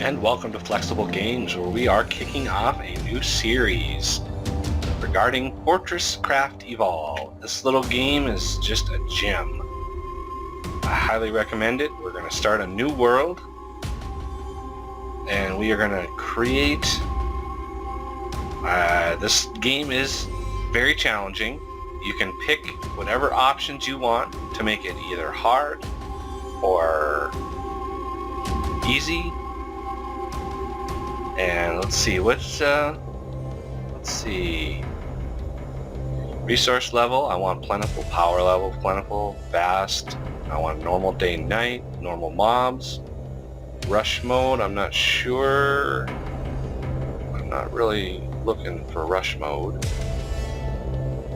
and welcome to Flexible Games, where we are kicking off a new series regarding FortressCraft Evolved. This little game is just a gem. I highly recommend it. We're going to start a new world, and we are going to create... this game is very challenging. You can pick whatever options you want to make it either hard or easy. And let's see, resource level, I want plentiful. Power level, plentiful. Fast, I want normal day and night. Normal mobs. Rush mode, I'm not sure. I'm not really looking for rush mode.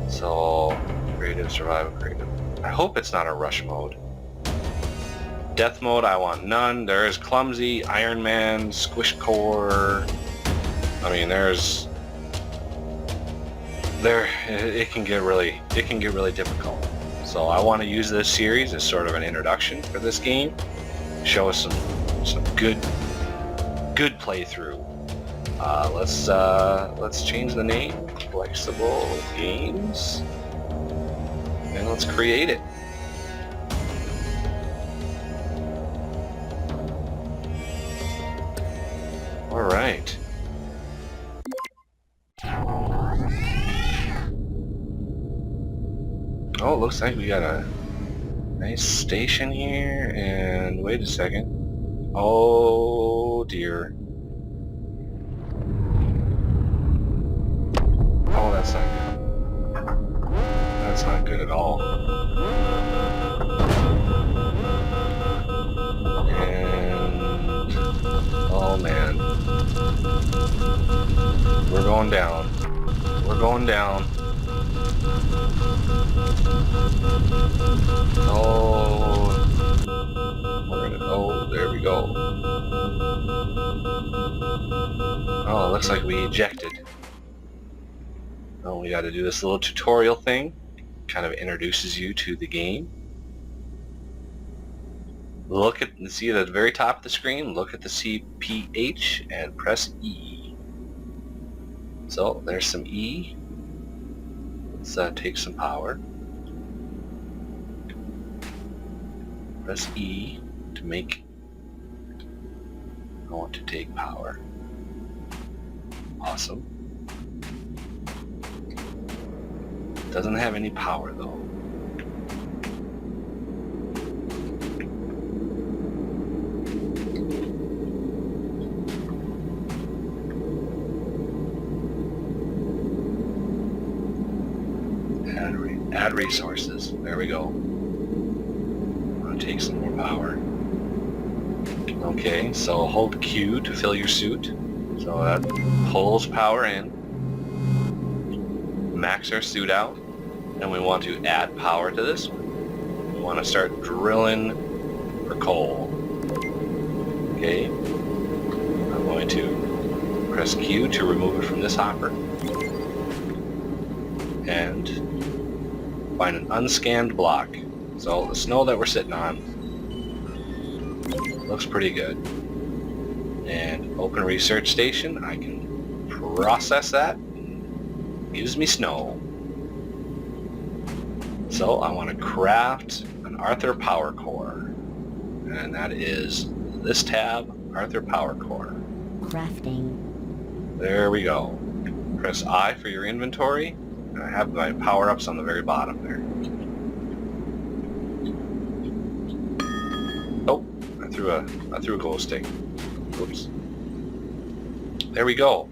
So, creative, survival, creative. I hope it's not a rush mode. Death mode, I want none. There is clumsy, Iron Man, squish core. I mean, it can get really difficult. So I want to use this series as sort of an introduction for this game. Show us some good playthrough. Let's change the name, Flexible Games, and let's create it. All right. Oh, it looks like we got a nice station here, and wait a second. Oh dear. Oh, that's not good. That's not good at all. And oh man. We're going down. We're going down. Oh, there we go. Oh, it looks like we ejected. Oh, we got to do this little tutorial thing. Kind of introduces you to the game. See at the very top of the screen, look at the CPH and press E. So there's some E. Let's take some power. Press E to make... I want to take power. Awesome. Doesn't have any power though. Add resources. There we go. I'm going to take some more power. Okay, so hold Q to fill your suit. So that pulls power in. Max our suit out. And we want to add power to this one. We want to start drilling for coal. Okay. I'm going to press Q to remove it from this hopper. And find an unscanned block. So the snow that we're sitting on looks pretty good. And open research station, I can process that. Gives me snow. So I want to craft an Arthur power core. And that is this tab, Arthur power core. Crafting. There we go. Press I for your inventory. I have my power-ups on the very bottom there. Oh, I threw a glow stick. Oops. There we go.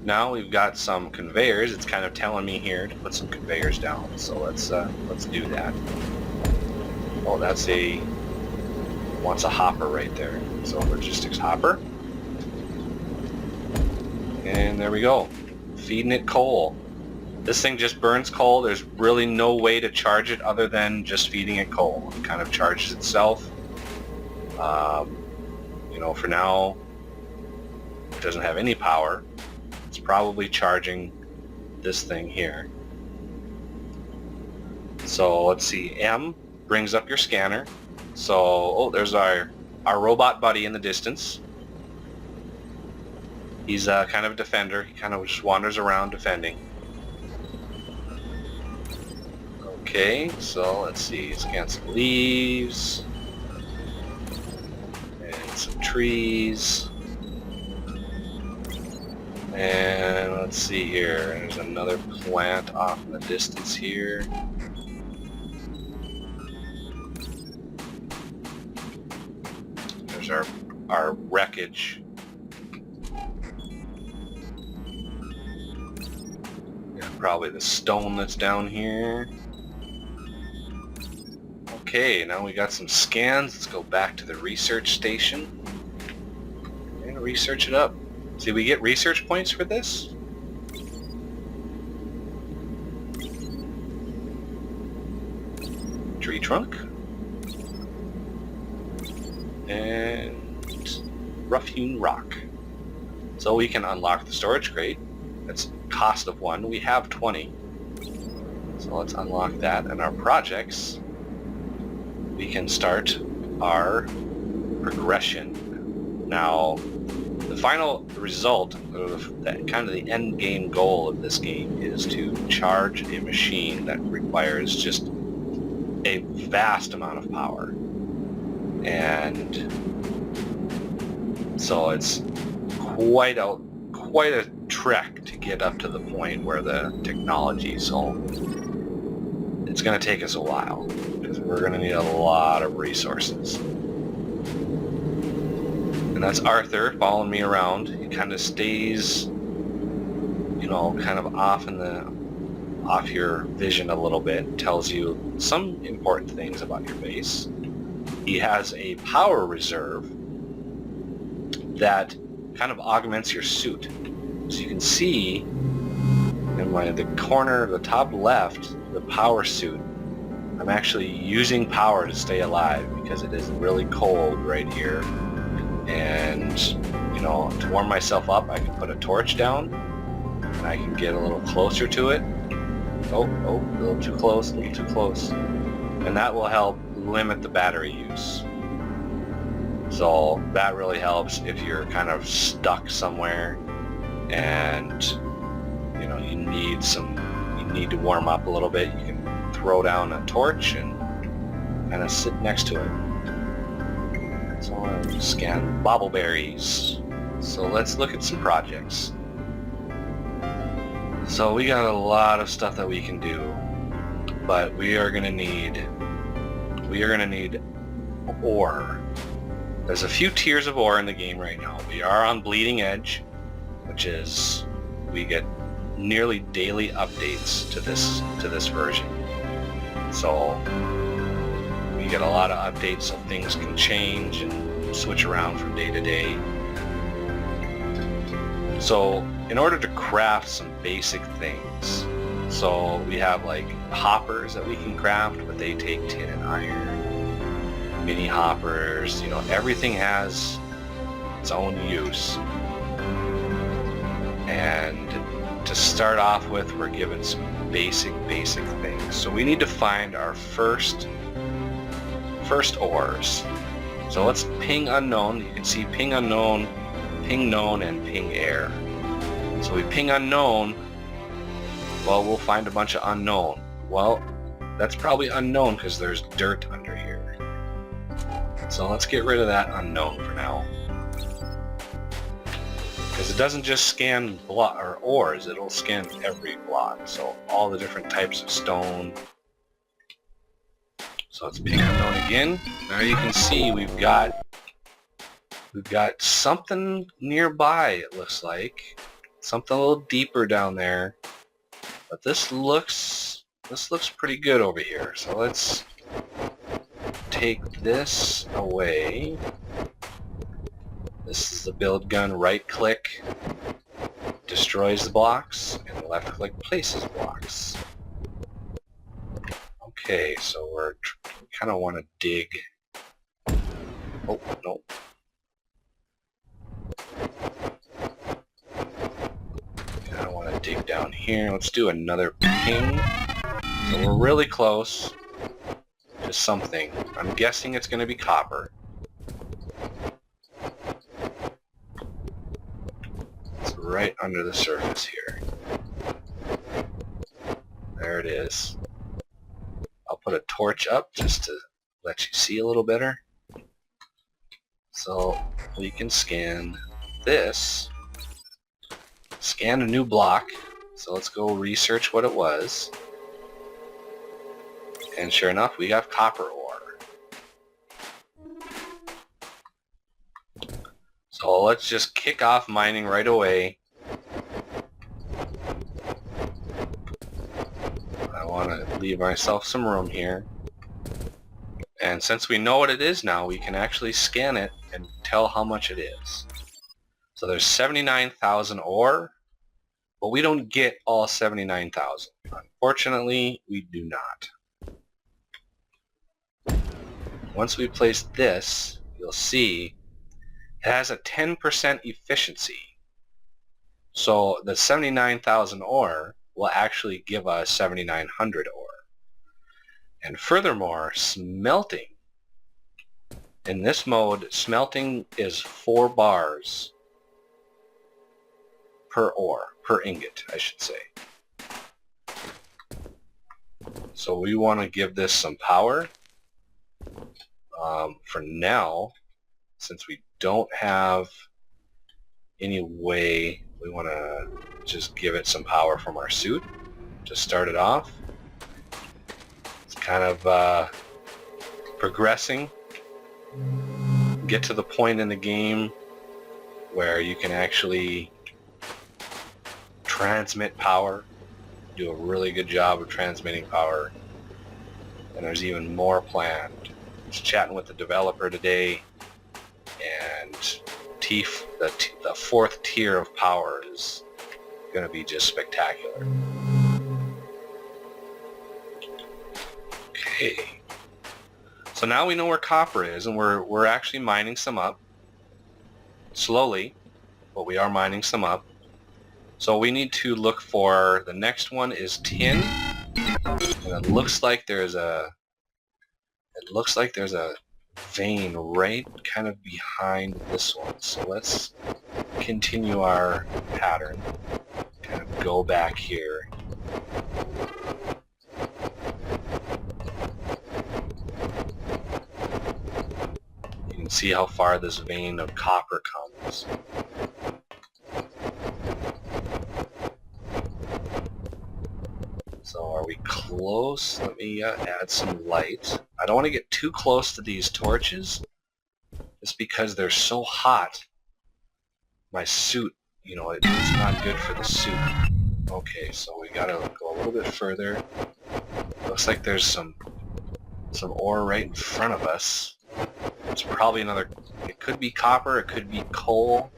Now we've got some conveyors. It's kind of telling me here to put some conveyors down. So let's do that. Oh, wants a hopper right there. So logistics hopper. And there we go. Feeding it coal. This thing just burns coal. There's really no way to charge it other than just feeding it coal. It kind of charges itself. For now, it doesn't have any power. It's probably charging this thing here. So let's see. M brings up your scanner. So, there's our robot buddy in the distance. He's kind of a defender. He kind of just wanders around defending. Okay, so let's see. Scan some leaves. And some trees. And let's see here. There's another plant off in the distance here. There's our wreckage. Yeah, probably the stone that's down here. Okay, now we got some scans. Let's go back to the research station and research it up. See, we get research points for this. Tree trunk. And rough-hewn rock. So we can unlock the storage crate. That's cost of 1. We have 20. So let's unlock that. And our projects, we can start our progression. Now, the final result, of kind of the end game goal of this game, is to charge a machine that requires just a vast amount of power. And so it's quite a trek to get up to the point where the technology, so it's going to take us a while because we're going to need a lot of resources. And that's Arthur following me around. He kind of stays, you know, kind of off your vision a little bit, tells you some important things about your base. He has a power reserve that kind of augments your suit. So you can see in the corner, the top left, the power suit. I'm actually using power to stay alive because it is really cold right here. And, you know, to warm myself up, I can put a torch down and I can get a little closer to it. Oh, a little too close, And that will help limit the battery use. So that really helps if you're kind of stuck somewhere and, you know, you need to warm up a little bit. You can throw down a torch and kind of sit next to it. So I'll scan bobbleberries. So let's look at some projects. So we got a lot of stuff that we can do, but we are gonna need ore. There's a few tiers of ore in the game right now. We are on Bleeding Edge, which is, we get nearly daily updates to this version. So we get a lot of updates, so things can change and switch around from day to day. So in order to craft some basic things, so we have like hoppers that we can craft, but they take tin and iron. Mini hoppers, you know, everything has its own use. And to start off with, we're given some basic things. So we need to find our first ores. So let's ping unknown. You can see ping unknown, ping known, and ping air. So we ping unknown. Well, we'll find a bunch of unknown. Well, that's probably unknown because there's dirt under here. So let's get rid of that unknown for now. Because it doesn't just scan ores, it'll scan every block. So all the different types of stone. So let's ping unknown again. Now you can see we've got something nearby, it looks like. Something a little deeper down there. But this looks pretty good over here. So let's take this away. This is the build gun. Right click destroys the blocks, and left click places blocks. Okay, so we kind of want to dig. Oh, no. I don't want to dig down here. Let's do another ping. So we're really close to something. I'm guessing it's going to be copper. right under the surface here. There it is. I'll put a torch up just to let you see a little better. So we can scan this. Scan a new block. So let's go research what it was. And sure enough, we have copper ore. So let's just kick off mining right away. I want to leave myself some room here. And since we know what it is now, we can actually scan it and tell how much it is. So there's 79,000 ore, but we don't get all 79,000. Unfortunately, we do not. Once we place this, you'll see it has a 10% efficiency. So the 79,000 ore will actually give us 7,900 ore. And furthermore, smelting. In this mode, smelting is 4 bars per ore, per ingot, I should say. So we want to give this some power. For now, since we don't have any way, we want to just give it some power from our suit to start it off. It's kind of progressing. Get to the point in the game where you can actually transmit power, do a really good job of transmitting power, and there's even more planned. I was chatting with the developer today, and the 4th tier of power is going to be just spectacular. Okay, so now we know where copper is, and we're actually mining some up slowly, but we are mining some up. So we need to look for, the next one is tin, and it looks like there's a vein right kind of behind this one. So let's continue our pattern, kind of go back here. You can see how far this vein of copper comes. So are we close? Let me add some light. I don't want to get too close to these torches, just because they're so hot. My suit, it's not good for the suit. Okay, so we gotta go a little bit further. Looks like there's some ore right in front of us. It's probably it could be copper, it could be coal.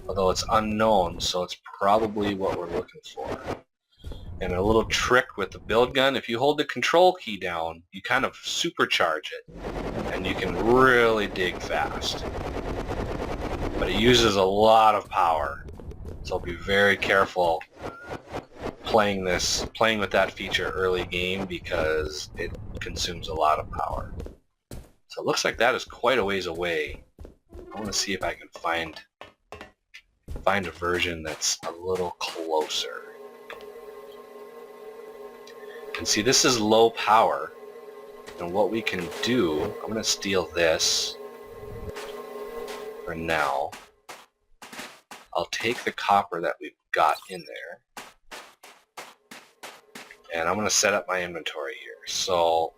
Although it's unknown, so it's probably what we're looking for. And a little trick with the build gun, if you hold the control key down, you kind of supercharge it, and you can really dig fast. But it uses a lot of power, so be very careful playing with that feature early game, because it consumes a lot of power. So it looks like that is quite a ways away. I want to see if I can find a version that's a little closer. And see, this is low power, and what we can do, I'm going to steal this for now. I'll take the copper that we've got in there, and I'm going to set up my inventory here. So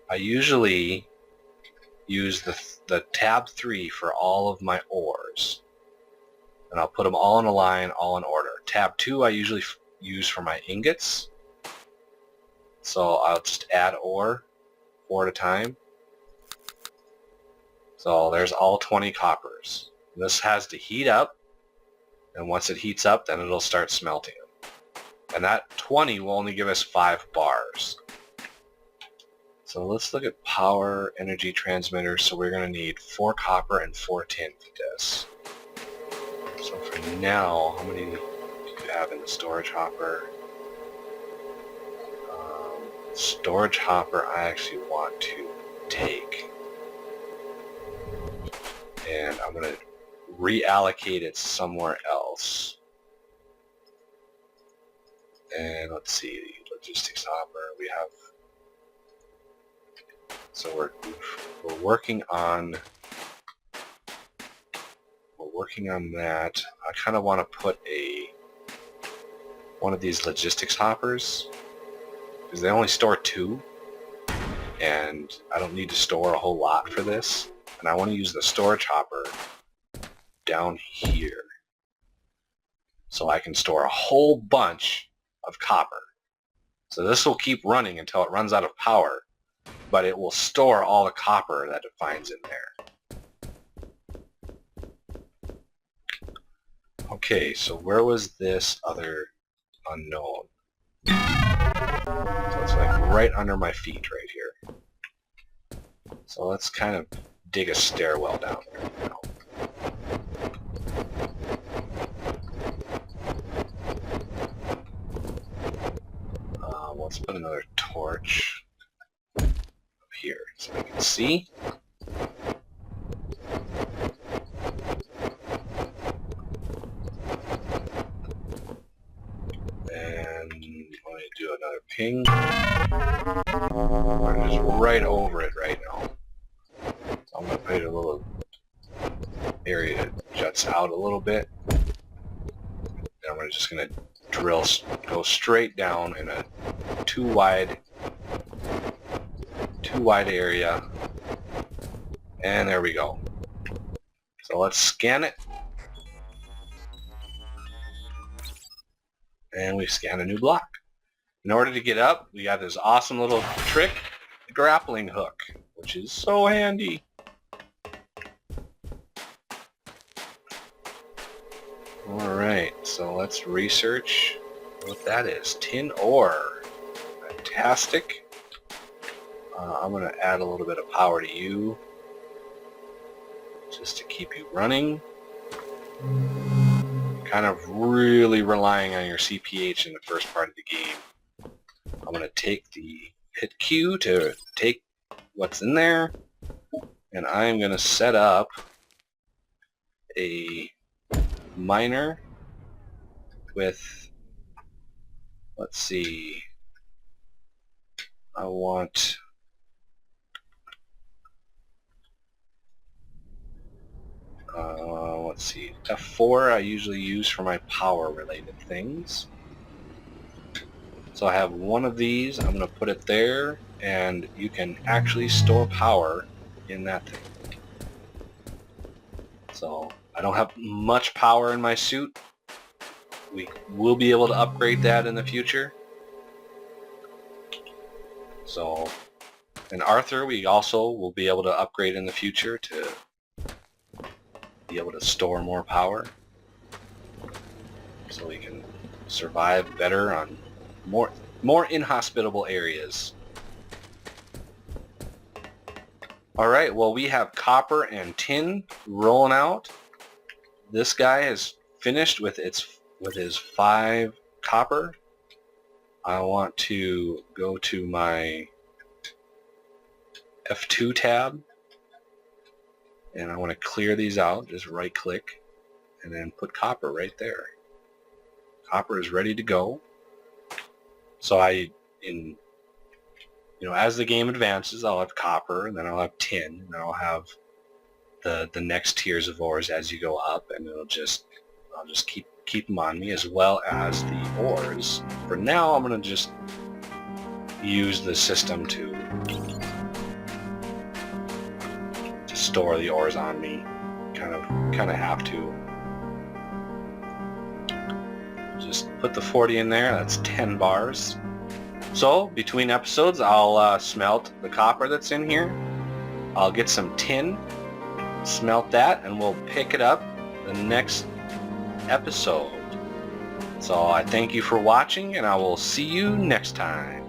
I usually use the tab 3 for all of my ores, and I'll put them all in a line, all in order. Tab 2 I usually use for my ingots, so I'll just add ore 4 at a time. So there's all 20 coppers. This has to heat up, and once it heats up, then it'll start smelting them. And that 20 will only give us 5 bars. So let's look at power energy transmitters. So we're going to need 4 copper and 4 tin for this. So for now, how many do you have in the storage hopper? Storage hopper I actually want to take. And I'm going to reallocate it somewhere else. And let's see, logistics hopper, we have, so we're working on that. I kind of want to put one of these logistics hoppers, because they only store 2, and I don't need to store a whole lot for this, and I want to use the storage hopper down here so I can store a whole bunch of copper. So this will keep running until it runs out of power, but it will store all the copper that it finds in there. Okay, so where was this other unknown? So it's like right under my feet right here. So let's kind of dig a stairwell down there now. Let's put another torch up here so I can see. And I'm going to do another ping. We're just right over it right now. So I'm going to put a little area that juts out a little bit. And we're just going to go straight down in a too wide area, and there we go. So let's scan it, and we scan a new block. In order to get up, we got this awesome little trick, the grappling hook, which is so handy. Alright, so let's research what that is. Tin ore. Fantastic. I'm going to add a little bit of power to you just to keep you running. Kind of really relying on your CPH in the first part of the game. I'm going to take the hit Q to take what's in there, and I'm going to set up a miner with, let's see, I want let's see, F4 I usually use for my power related things. So I have one of these, I'm going to put it there, and you can actually store power in that thing. So I don't have much power in my suit. We will be able to upgrade that in the future. So, in Arthur, we also will be able to upgrade in the future to be able to store more power, so we can survive better on more inhospitable areas. Alright, well, we have copper and tin rolling out. This guy is finished with his 5 copper. I want to go to my F2 tab, and I want to clear these out. Just right click and then put copper right there. Copper is ready to go. So as the game advances, I'll have copper, and then I'll have tin, and then I'll have the next tiers of ores as you go up, and I'll just keep them on me, as well as the ores. For now, I'm going to just use the system to store the ores on me. Kind of have to. Just put the 40 in there. That's 10 bars. So between episodes, I'll smelt the copper that's in here. I'll get some tin, smelt that, and we'll pick it up the next episode. So I thank you for watching, and I will see you next time.